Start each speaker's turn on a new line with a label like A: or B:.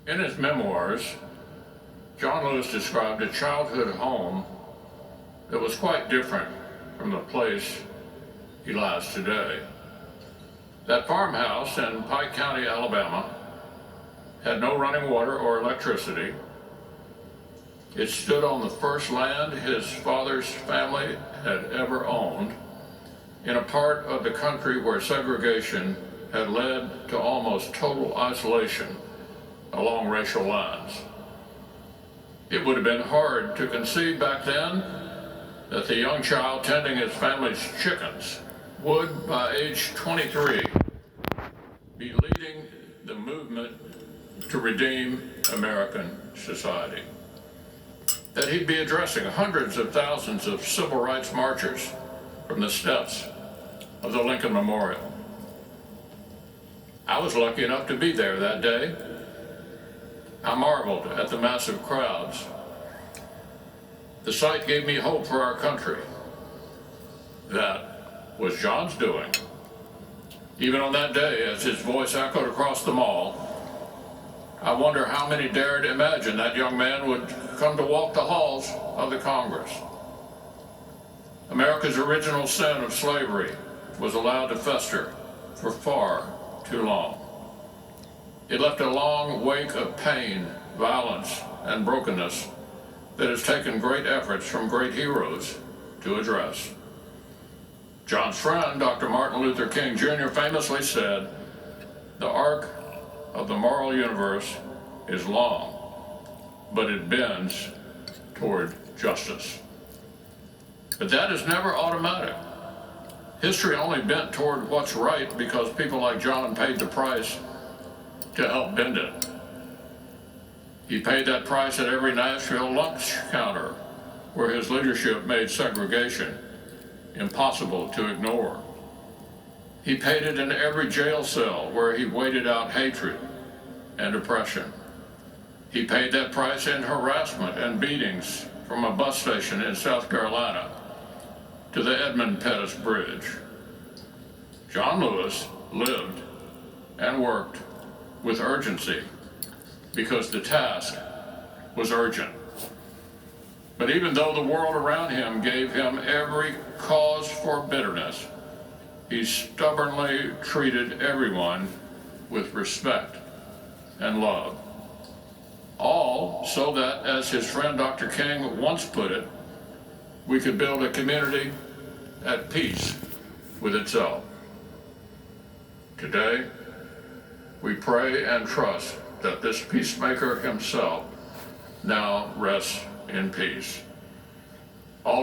A: In his memoirs, John Lewis described a childhood home that was quite different from the place he lies today. That farmhouse in Pike County, Alabama, had no running water or electricity. It stood on the first land his father's family had ever owned, in a part of the country where segregation had led to almost total isolation along racial lines. It would have been hard to conceive back then that the young child tending his family's chickens would, by age 23, be leading the movement to redeem American society. That he'd be addressing hundreds of thousands of civil rights marchers from the steps of the Lincoln Memorial. I was lucky enough to be there that day. I marveled at the massive crowds. The sight gave me hope for our country. That was John's doing. Even on that day, as his voice echoed across the mall, I wonder how many dared imagine that young man would come to walk the halls of the Congress. America's original sin of slavery was allowed to fester for far too long. It left a long wake of pain, violence, and brokenness that has taken great efforts from great heroes to address. John's friend, Dr. Martin Luther King Jr., famously said, "The arc of the moral universe is long, but it bends toward justice." But that is never automatic. History only bent toward what's right because people like John paid the price to help bend it. He paid that price at every Nashville lunch counter where his leadership made segregation impossible to ignore. He paid it in every jail cell where he waited out hatred and oppression. He paid that price in harassment and beatings from a bus station in South Carolina to the Edmund Pettus Bridge. John Lewis lived and worked with urgency because the task was urgent. But even though the world around him gave him every cause for bitterness, he stubbornly treated everyone with respect and love. All so that, as his friend Dr. King once put it, we could build a community at peace with itself. Today, we pray and trust that this peacemaker himself now rests in peace.